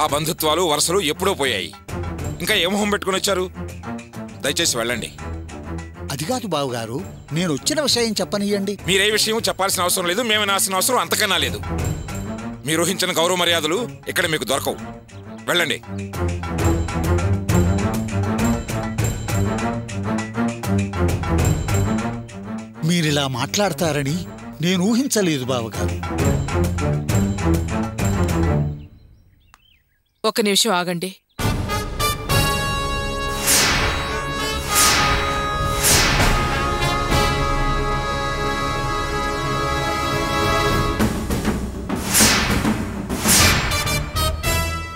ఆ బంధుత్వాలు వరుసలు ఎప్పుడో పోయాయి. ఇంకా ఏ మొహం పెట్టుకుని వచ్చారు? దయచేసి వెళ్ళండి. అది కాదు బావగారు, నేను వచ్చిన విషయం చెప్పనియండి. మీరే విషయం చెప్పాల్సిన అవసరం లేదు, మేము వినాల్సిన అవసరం అంతకన్నా లేదు. మీరు ఊహించిన గౌరవ మర్యాదలు ఇక్కడ మీకు దొరకవు. వెళ్ళండి. మీరిలా మాట్లాడతారని నేను ఊహించలేదు బావగారు. ఒక నిమిషం ఆగండి.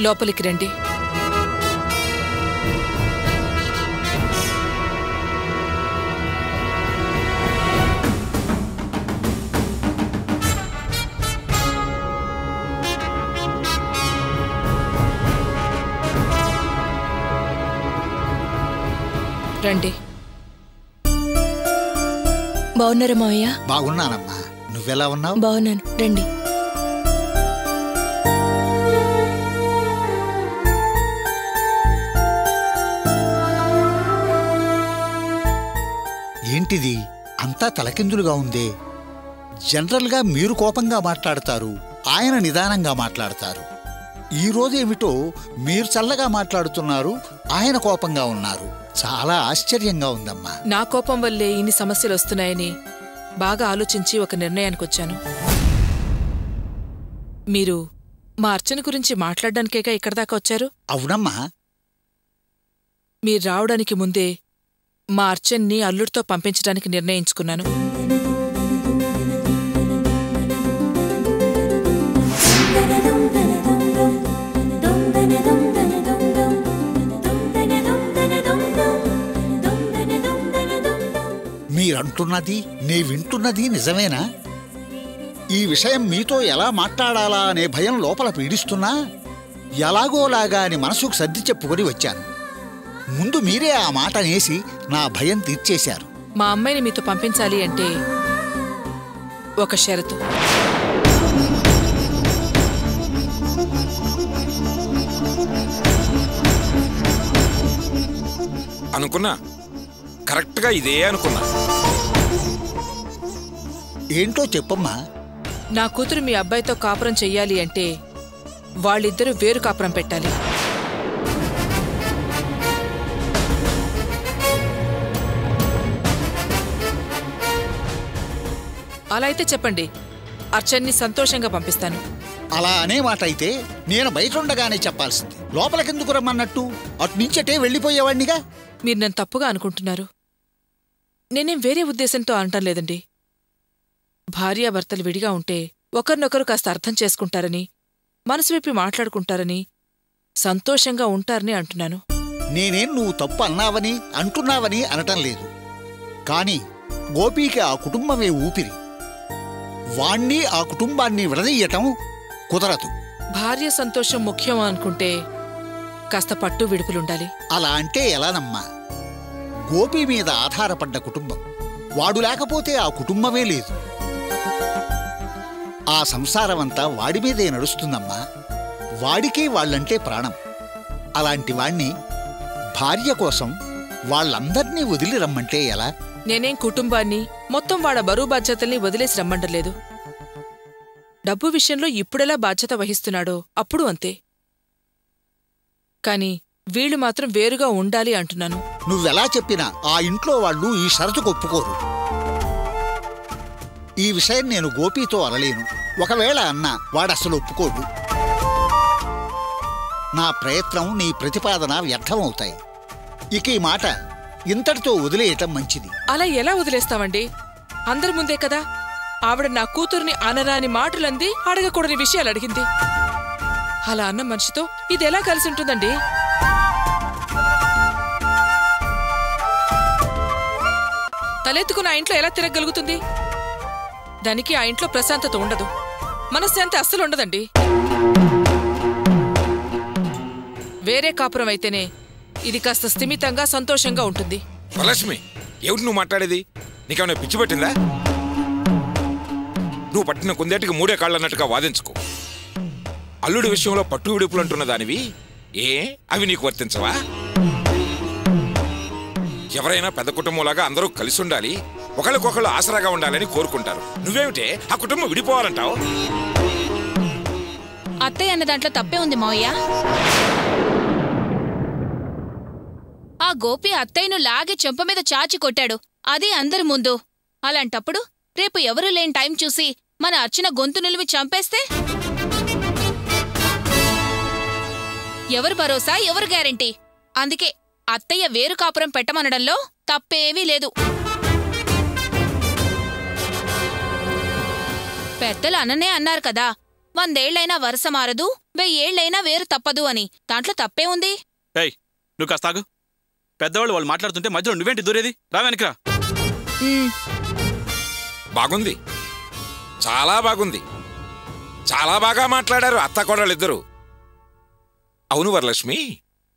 లోపలికి రండి. రండి. బాగున్నారా మావయ్య? బాగున్నానమ్మా, నువ్వెలా ఉన్నావు? బాగున్నాను, రండి. ఏంటిది అంతా తలకిందులుగా ఉందే? జనరల్గా మీరు కోపంగా మాట్లాడతారు, ఆయన నిదానంగా మాట్లాడతారు. ఈరోజేమిటో మీరు చల్లగా మాట్లాడుతున్నారు, ఆయన కోపంగా ఉన్నారు. చాలా ఆశ్చర్యంగా ఉందమ్మా. నా కోపం వల్లే ఇన్ని సమస్యలు వస్తున్నాయని బాగా ఆలోచించి ఒక నిర్ణయానికి వచ్చాను. మీరు మా అర్చన గురించి మాట్లాడడానికేగా ఇక్కడదాకా వచ్చారు? అవునమ్మా. మీరు రావడానికి ముందే మా అర్చన్ని అల్లుడితో పంపించడానికి నిర్ణయించుకున్నాను. మీరంటున్నది నే వింటున్నది నిజమేనా? ఈ విషయం మీతో ఎలా మాట్లాడాలా అనే భయం లోపల పీడిస్తున్నా ఎలాగోలాగా అని మనసుకు సర్ది చెప్పుకొని వచ్చాను. ముందు మీరే ఆ మాట అనేసి నా భయం తీర్చేశారు. మా అమ్మాయిని మీతో పంపించాలి అంటే ఒక షరతు. అనుకున్నా, కరెక్ట్గా ఇదే అనుకున్నా. ఏంటో చెప్పమ్మా. నా కూతురు మీ అబ్బాయితో కాపురం చెయ్యాలి అంటే వాళ్ళిద్దరూ వేరు కాపురం పెట్టాలి. అలా అయితే చెప్పండి, అర్చన్ని సంతోషంగా పంపిస్తాను. అలా అనే మాట అయితే నేను బయటుండగానే చెప్పాల్సింది. లోపలికెందుకు రమ్మన్నట్టు? అటునుంచటే వెళ్ళిపోయేవాణ్ణిగా. మీరు నన్ను తప్పుగా అనుకుంటున్నారు. నేనేం వేరే ఉద్దేశంతో అనటం లేదండి. భార్యాభర్తలు విడిగా ఉంటే ఒకరినొకరు కాస్త అర్థం చేసుకుంటారని, మనసు విప్పి మాట్లాడుకుంటారని, సంతోషంగా ఉంటారని అంటున్నాను. నేనేం నువ్వు తప్పు అన్నావని అంటున్నావని అనటం లేదు. కాని గోపీకి ఆ కుటుంబమే ఊపిరి. వాణ్ణి ఆ కుటుంబాన్ని విడదీయటం కుదరదు. భార్య సంతోషం ముఖ్యం అనుకుంటే కాస్త పట్టు విడుపులుండాలి. అలా అంటే ఎలానమ్మా? గోపి మీద ఆధారపడ్డ కుటుంబం. వాడు లేకపోతే ఆ కుటుంబమే లేదు. ఆ సంసారమంతా వాడి మీదే నడుస్తుందమ్మా. వాడికి వాళ్ళంటే ప్రాణం. అలాంటి వాణ్ణి భార్య కోసం వాళ్ళందర్నీ వదిలి రమ్మంటే ఎలా? నేనేం కుటుంబాన్ని మొత్తం వాడ బరువు బాధ్యతల్ని వదిలేసి రమ్మంటలేదు. డబ్బు విషయంలో ఇప్పుడెలా బాధ్యత వహిస్తున్నాడో అప్పుడు అంతే. కాని వీళ్ళు మాత్రం వేరుగా ఉండాలి అంటున్నాను. నువ్వెలా చెప్పినా ఆ ఇంట్లో వాళ్ళు ఈ షరతుకు ఒప్పుకోరు. ఈ విషయం నేను గోపీతో అనలేను. ఒకవేళ అన్నా వాడసలు ఒప్పుకోడు. నా ప్రయత్నం, నీ ప్రతిపాదన వ్యర్థమవుతాయి. ఇక ఈ మాట ఇంతటితో వదిలేయటం మంచిది. అలా ఎలా వదిలేస్తామండి? అందరి ముందే కదా ఆవిడ నా కూతుర్ని అనరాని మాటలంది, అడగకూడని విషయాలు అడిగింది. అలా అన్న మనిషితో ఇదెలా కలిసి ఉంటుందండి? తలెత్తుకుని ఆ ఇంట్లో ఎలా తిరగలుగుతుంది? దానికి ఆ ఇంట్లో ప్రశాంతత ఉండదు, మనశ్శాంతి అస్సలు ఉండదండి. వేరే కాపురం అయితేనే ఇది కాస్త స్థిమితంగా సంతోషంగా ఉంటుంది. వరలక్ష్మి, ఏమిటి నువ్వు మాట్లాడేది? నీకేమైనా పిచ్చి పట్టిందా? నువ్వు పట్టిన కుందేటికి మూడే కాళ్ళు అన్నట్టుగా వాదించుకో. అల్లుడి విషయంలో పట్టు విడుపులు అంటున్న దానివి అవి నీకు వర్తించవా? ఎవరైనా పెద్ద కుటుంబంలాగా అందరూ కలిసి ఉండాలి, ఒకళ్ళకొకళ్ళు ఆసరాగా ఉండాలని కోరుకుంటారు. నువ్వేమిటే ఆ కుటుంబం విడిపోవాలంటావు? అత్తయ్య అన్న దాంట్లో తప్పే ఉంది మావయ్య. ఆ గోపి అత్తయ్యను లాగి చెంప మీద చాచి కొట్టాడు, అది అందరి ముందు. అలాంటప్పుడు రేపు ఎవరూ లేని టైం చూసి మన అర్చన గొంతు నిలిమి చంపేస్తే ఎవరు భరోసా, ఎవరు గ్యారెంటీ? అందుకే అత్తయ్య వేరు కాపురం పెట్టమనడంలో తప్పేమీ లేదు. పెద్దలు అన్ననే అన్నారు కదా, 100 ఏళ్లైనా వరుస మారదు, 1000 ఏళ్లైనా వేరు తప్పదు అని. దాంట్లో తప్పే ఉంది. నువ్వు కాస్తాగు. పెద్దవాళ్ళు వాళ్ళు మాట్లాడుతుంటే మధ్యలో నువ్వేంటి దూరేది? రావెనకరా. బాగుంది, చాలా బాగుంది. చాలా బాగా మాట్లాడారు అత్త కోడలిద్దరూ. అవును వరలక్ష్మి,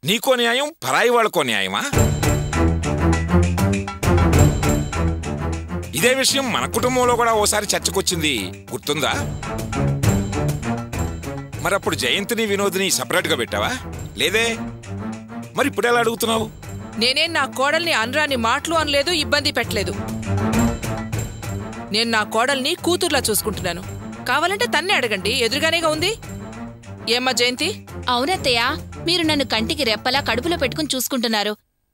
నీకో న్యాయం, పరాయి వాళ్ళకో న్యాయమా? ఇదే విషయం మన కుటుంబంలో కూడా ఓసారి చర్చకొచ్చింది, గుర్తుందా? మరప్పుడు జయంతిని వినోద్ని సపరేట్గా పెట్టావా? లేదే. మరి ఇప్పుడెలా అడుగుతున్నావు? నేనేం నా కోడల్ని అనరాని మాటలు అనలేదు, ఇబ్బంది పెట్టలేదు. నేను నా కోడల్ని కూతుర్లా చూసుకుంటున్నాను. కావాలంటే తన్నే అడగండి, ఎదురుగానేగా ఉంది. ఏమ్మా జయంతి? అవునత్తయ్య, మీరు నన్ను కంటికి రెప్పలా కడుపులో పెట్టుకుని చూసుకుంటున్నారు.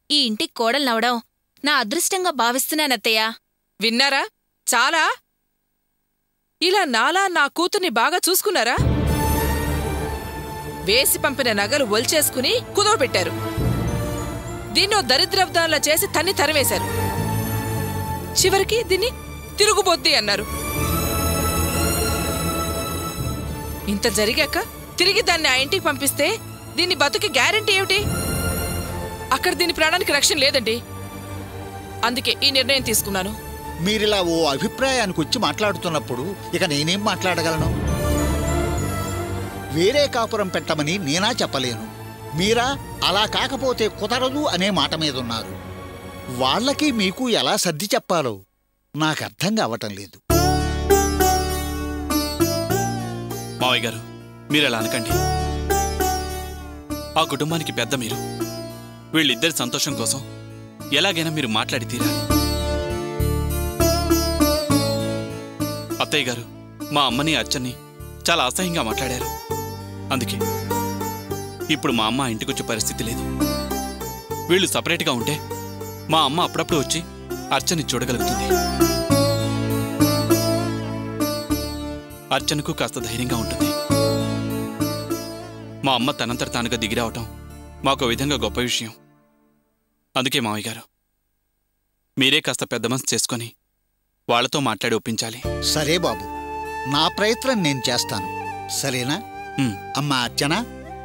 ఈ ఇంటికి కోడల్నవడం నా అదృష్టంగా భావిస్తున్నానత్తయ్య. విన్నారా? చాలా. ఇలా నాలా నా కూతుర్ని బాగా చూసుకున్నారా? వేసి పంపిన నగలు ఒల్చేసుకుని కుదవబెట్టారు. దీన్నో దరిద్రవదాలా చేసి తన్ని తరివేశారు. చివరికి దీన్ని తిరుగుబొద్ది అన్నారు. ఇంత జరిగాక తిరిగి దాన్ని ఆ ఇంటికి పంపిస్తే దీన్ని బతుకి గ్యారెంటీ ఏమిటి? అక్కడ దీని ప్రాణానికి రక్షణ లేదండి. అందుకే ఈ నిర్ణయం తీసుకున్నాను. మీరిలా ఓ అభిప్రాయానికి వచ్చి మాట్లాడుతున్నప్పుడు ఇక నేనేం మాట్లాడగలను? వేరే కాపురం పెట్టమని నేనా చెప్పలేను. మీరా అలా కాకపోతే కుదరదు అనే మాట మీదున్నారు. వాళ్ళకి మీకు ఎలా సర్ది చెప్పాలో నాకర్థం కావటం లేదు. మావయ్య గారు, మీరెలా అనకండి. ఆ కుటుంబానికి పెద్ద మీరు. వీళ్ళిద్దరి సంతోషం కోసం ఎలాగైనా మీరు మాట్లాడి తీరాలి. అత్తయ్య గారు మా అమ్మని అచ్చన్ని చాలా అసహ్యంగా మాట్లాడారు. అందుకే ఇప్పుడు మా అమ్మ ఇంటికొచ్చే పరిస్థితి లేదు. వీళ్ళు సపరేట్గా ఉంటే మా అమ్మ అప్పుడప్పుడు వచ్చి అర్చని చూడగలుగుతుంది. అర్చనకు కాస్త ధైర్యంగా ఉంటుంది. మా అమ్మ తనంతట తానుగా దిగిరావటం మాకో విధంగా గొప్ప విషయం. అందుకే మావయ్య గారు, మీరే కాస్త పెద్ద మనసు చేసుకొని వాళ్లతో మాట్లాడి ఒప్పించాలి. సరే బాబు, నా ప్రయత్నం నేను చేస్తాను. సరేనా? అమ్మా అర్చన,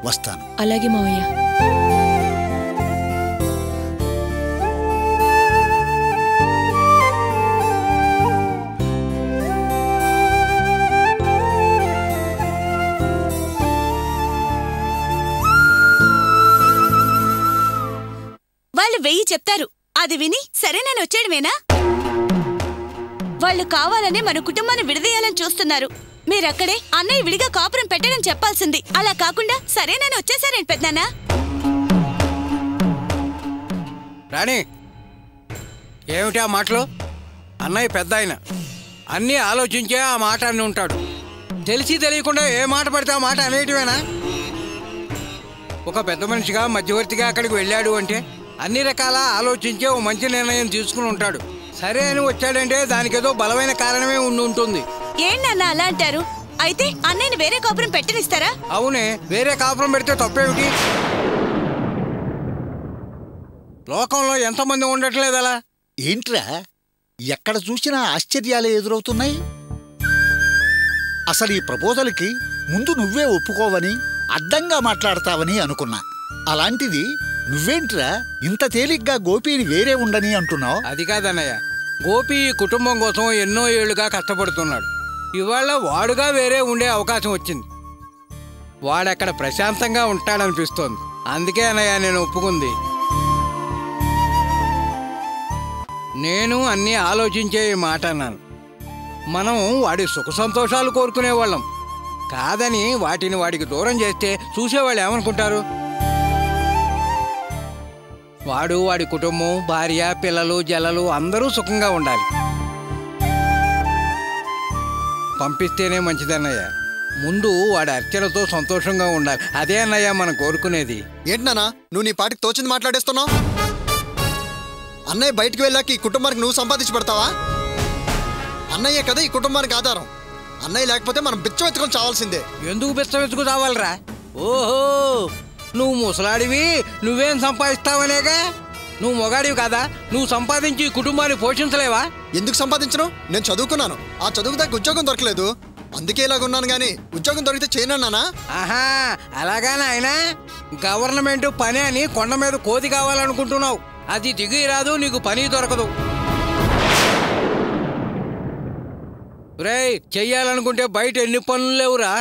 వస్తాను. అలాగే మావయ్య. వాళ్ళు 1000 చెప్తారు, అది విని సరేనని వచ్చేయడమేనా? వాళ్ళు కావాలనే మన కుటుంబాన్ని విడదీయాలని చూస్తున్నారు. మీరక్కడే అన్నయ్య విడిగా కాపురం పెట్టాలని చెప్పాల్సింది. అలా కాకుండా సరేనని వచ్చేసారేంటి పెద్దనా? రాణి, ఏమిటి ఆ మాటలు? అన్నయ్య పెద్ద ఆయన, అన్నీ ఆలోచించే ఆ మాట అని ఉంటాడు. తెలిసి తెలియకుండా ఏ మాట పడితే ఆ మాట అనేటివేనా? ఒక పెద్ద మనిషిగా మధ్యవర్తిగా అక్కడికి వెళ్ళాడు అంటే అన్ని రకాల ఆలోచించే ఓ మంచి నిర్ణయం తీసుకుని ఉంటాడు. సరే అని వచ్చాడంటే దానికేదో బలమైన కారణమే ఉండి ఉంటుంది. ఏంటన్నా అలా అంటారు? అయితే అన్నయ్యని వేరే కాపురం పెట్టనిస్తారా? అవునే, వేరే కాపురం పెడితే తప్పేమిటి? లోకంలో ఎంతమంది ఉండట్లేదు అలా. ఏంట్రా, ఎక్కడ చూసినా ఆశ్చర్యాలే ఎదురవుతున్నాయి. అసలు ఈ ప్రపోజల్కి ముందు నువ్వే ఒప్పుకోవని, అడ్డంగా మాట్లాడతావని అనుకున్నా. అలాంటిది నువ్వేంట్రా ఇంత తేలిగ్గా గోపిని వేరే ఉండని అంటున్నావు? అది కాదన్నయ్య, గోపి కుటుంబం కోసం ఎన్నో ఏళ్లుగా కష్టపడుతున్నాడు. ఇవాళ వాడుగా వేరే ఉండే అవకాశం వచ్చింది. వాడక్కడ ప్రశాంతంగా ఉంటాడనిపిస్తోంది. అందుకే అన్నయ్య నేను ఒప్పుకుంది. నేను అన్నీ ఆలోచించే ఈ మాట అన్నాను. మనం వాడి సుఖ సంతోషాలు కోరుకునేవాళ్ళం. కాదని వాటిని వాడికి దూరం చేస్తే చూసేవాళ్ళు ఏమనుకుంటారు? వాడు, వాడి కుటుంబం, భార్య, పిల్లలు, జల్లలు అందరూ సుఖంగా ఉండాలి. పంపిస్తేనే మంచిదన్నయ్య. ముందు వాడి అర్చనతో సంతోషంగా ఉండాలి. అదే అన్నయ్య మనం కోరుకునేది. ఏంటన్నా నువ్వు నీ పాటికి తోచింది మాట్లాడేస్తున్నావు? అన్నయ్య బయటికి వెళ్ళాక ఈ కుటుంబానికి నువ్వు సంపాదించి పెడతావా? అన్నయ్య కదా ఈ కుటుంబానికి ఆధారం. అన్నయ్య లేకపోతే మనం బిచ్చం ఎత్తుకొని చావాల్సిందే. ఎందుకు బిచ్చం ఎత్తుకు చావాలరా? ఓహో, నువ్వు ముసలాడివి, నువ్వేం సంపాదిస్తావనేగా. నువ్వు మొగాడివి కాదా? నువ్వు సంపాదించి ఈ కుటుంబాన్ని పోషించలేవా? ఎందుకు సంపాదించను? నేను చదువుకున్నాను. ఆ చదువుకు దగ్గర ఉద్యోగం దొరకలేదు, అందుకే ఇలాగున్నాను. గానీ ఉద్యోగం దొరికితే చేయనన్నానా? ఆహా, అలాగానే ఆయన గవర్నమెంట్ పని అని కొండ మీద కోతి కావాలనుకుంటున్నావు. అది దిగి రాదు, నీకు పని దొరకదు. రేయ్, చెయ్యాలనుకుంటే బయట ఎన్ని పనులు లేవురా.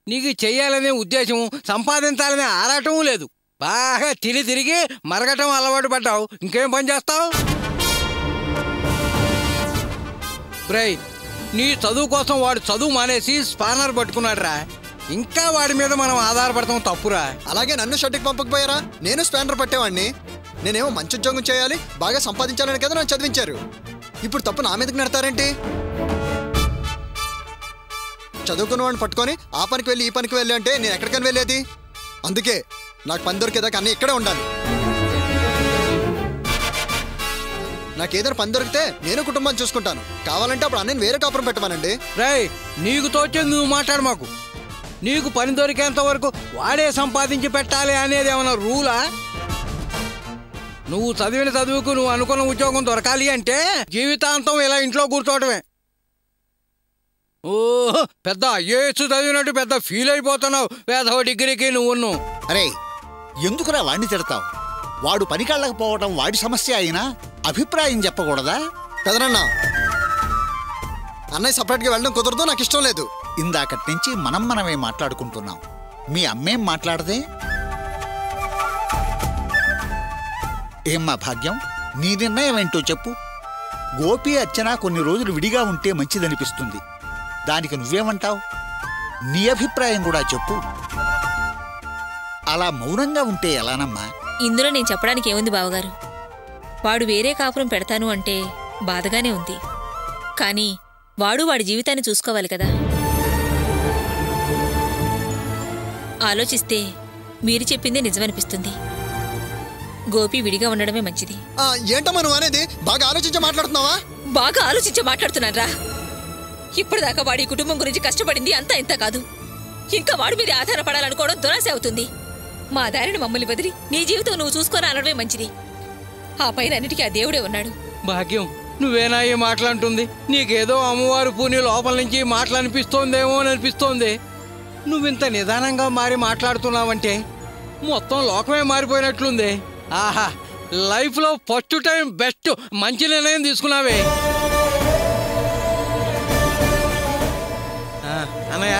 నీకు చెయ్యాలనే ఉద్దేశం, సంపాదించాలనే ఆరాటం లేదు. బాగా తిరిగి మరగటం అలవాటు పడ్డావు. ఇంకేం పని చేస్తావు? రేయ్, నీ చదువు కోసం వాడు చదువు మానేసి స్పానర్ పట్టుకున్నాడు రా. ఇంకా వాడి మీద మనం ఆధారపడతాం తప్పురా. అలాగే నన్ను షడ్డుకి పంపకపోయారా? నేను స్పానర్ పట్టేవాడిని. నేనేమో మంచి ఉద్యోగం చేయాలి, బాగా సంపాదించాలని కదా నన్ను చదివించారు. ఇప్పుడు తప్పు నా మీదకి నెడతారేంటి? చదువుకున్న వాడిని పట్టుకొని ఆ పనికి వెళ్ళి ఈ పనికి వెళ్ళి అంటే నేను ఎక్కడికైనా వెళ్ళేది? అందుకే నాకు పని దొరికేదాకా అన్నీ ఇక్కడే ఉండాలి. నాకేదైనా పని దొరికితే నేను కుటుంబాన్ని చూసుకుంటాను. కావాలంటే అప్పుడు అన్నయ్యని వేరే కాపురం పెట్టమనండి. రేయ్, నీకు తోచింది నువ్వు మాట్లాడు. మాకు నీకు పని దొరికేంత వరకు వాడే సంపాదించి పెట్టాలి అనేది ఏమన్నా రూలా? నువ్వు చదివిన చదువుకు నువ్వు అనుకున్న ఉద్యోగం దొరకాలి అంటే జీవితాంతం ఇలా ఇంట్లో కూర్చోవటమే. ఓహో, పెద్ద ఐఏఎస్ చదివినట్టు పెద్ద ఫీల్ అయిపోతున్నావు. వేధవ డిగ్రీకి నువ్వు. అరే, ఎందుకురా వాణ్ణి తిడతావు? వాడు పనికెళ్ళకపోవడం వాడి సమస్య అయినా అభిప్రాయం చెప్పకూడదా? పెదనన్న, అన్నయ్య సపరేట్గా వెళ్ళడం కుదరదు, నాకు ఇష్టం లేదు. ఇందాకటి నుంచి మనమే మాట్లాడుకుంటున్నాం. మీ అమ్మేం మాట్లాడదే? ఏమ్మా భాగ్యం, నీ నిర్ణయం ఏంటో చెప్పు. గోపి అర్చన కొన్ని రోజులు విడిగా ఉంటే మంచిదనిపిస్తుంది. దానికి నువ్వేమంటావు? నీ అభిప్రాయం కూడా చెప్పు. అలా మౌనంగా ఉంటే ఎలానమ్మా? ఇందులో నేను చెప్పడానికి ఏముంది బావగారు? వాడు వేరే కాపురం పెడతాను అంటే బాధగానే ఉంది. కానీ వాడు వాడి జీవితాన్ని చూసుకోవాలి కదా. ఆలోచిస్తే మీరు చెప్పిందే నిజమనిపిస్తుంది. గోపి విడిగా ఉండడమే మంచిది. ఏంటమ్మా నువ్వు అనేది? బాగా ఆలోచించి మాట్లాడుతున్నావా? బాగా ఆలోచించి మాట్లాడుతున్నారా? ఇప్పటిదాకా వాడి కుటుంబం గురించి కష్టపడింది అంతా ఇంత కాదు. ఇంకా వాడి మీద ఆధారపడాలనుకోవడం దురాశ అవుతుంది. మా దారిని మమ్మల్ని వదిలి నీ జీవితం నువ్వు చూసుకొని అనడమే మంచిది. ఆ పైన అన్నిటికీ ఆ దేవుడే ఉన్నాడు. భాగ్యం, నువ్వేనా ఈ మాటలంటుంది? నీకేదో అమ్మవారు పూని లోపల నుంచి మాటలనిపిస్తోందేమో అని అనిపిస్తోంది. నువ్వింత నిదానంగా మారి మాట్లాడుతున్నావంటే మొత్తం లోకమే మారిపోయినట్లుంది. ఆహా, లైఫ్లో ఫస్ట్ టైం బెస్ట్ మంచి నిర్ణయం తీసుకున్నావే. అన్నయ్య,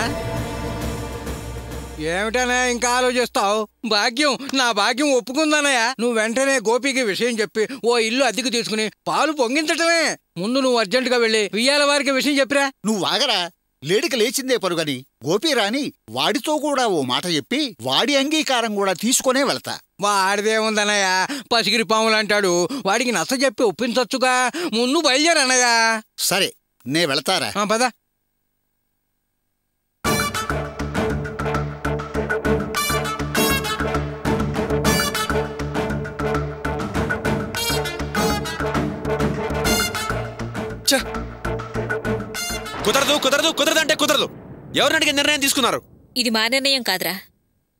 ఏమిటనే ఇంకా ఆలోచిస్తావు? భాగ్యం, నా భాగ్యం ఒప్పుకుందన్నయ్య. నువ్వు వెంటనే గోపికి విషయం చెప్పి ఓ ఇల్లు అద్దెకు తీసుకుని పాలు పొంగించటమే. ముందు నువ్వు అర్జెంటుగా వెళ్ళి వియ్యాల వారికి విషయం చెప్పిరా. నువ్వు ఆగరా, లేడికి లేచిందే పరుగని. గోపి రాని వాడితో కూడా ఓ మాట చెప్పి వాడి అంగీకారం కూడా తీసుకునే వెళతా. వాడిదేముందన్నయ్య, పసిగిరి పాములు అంటాడు. వాడికి నచ్చ చెప్పి ఒప్పించచ్చుగా. ముందు బయలుదేరన్నయ్య. సరే, నే వెళతారా? పద. కుదరదు కుదరదు కుదరదంటే కుదరదు. ఎవరిని అడిగే నిర్ణయం తీసుకున్నారు? ఇది మా నిర్ణయం కాదురా,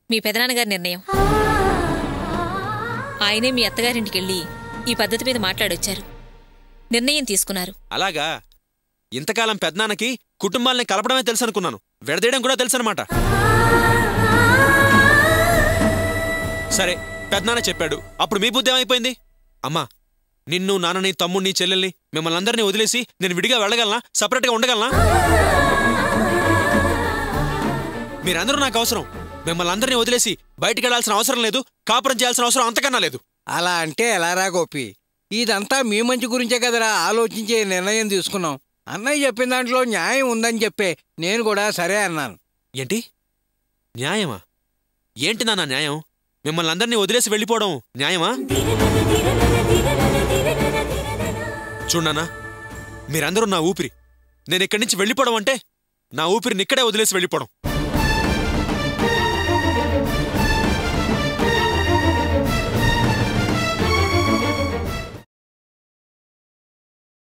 మీ పెదనాన్నగారి నిర్ణయం. ఆయనే మీ అత్తగారింటికెళ్ళి ఈ పద్ధతి మీద మాట్లాడొచ్చారు. నిర్ణయం తీసుకున్నారు. అలాగా? ఇంతకాలం పెద్దనాన్నకి కుటుంబాలని కలపడమే తెలుసు అనుకున్నాను. విడదీయడం కూడా తెలుసు అనమాట. సరే, పెద్దనాన్న చెప్పాడు, అప్పుడు మీ బుద్ధి ఏమైపోయింది? అమ్మా, నిన్ను, నాన్నని, తమ్ముడిని, చెల్లెల్ని, మిమ్మల్ని అందరినీ వదిలేసి నేను విడిగా వెళ్ళగలనా? సపరేట్గా ఉండగలనా? మీరందరూ నాకు అవసరం. మిమ్మల్ని అందరినీ వదిలేసి బయటికి వెళ్లాల్సిన అవసరం లేదు, కాపురం చేయాల్సిన అవసరం అంతకన్నా లేదు. అలా అంటే ఎలారా గోపి? ఇదంతా మీ మంచి గురించే కదరా ఆలోచించే నిర్ణయం తీసుకున్నాం. అన్నయ్య చెప్పిన దాంట్లో న్యాయం ఉందని చెప్పే నేను కూడా సరే అన్నాను. ఏంటి న్యాయమా? ఏంటి నాన్న న్యాయం? మిమ్మల్ని అందరినీ వదిలేసి వెళ్ళిపోవడం న్యాయమా? చూడన్నా, మీరందరూ నా ఊపిరి. నేను ఇక్కడి నుంచి వెళ్ళిపోవడం అంటే నా ఊపిరిని ఇక్కడే వదిలేసి వెళ్ళిపోవడం.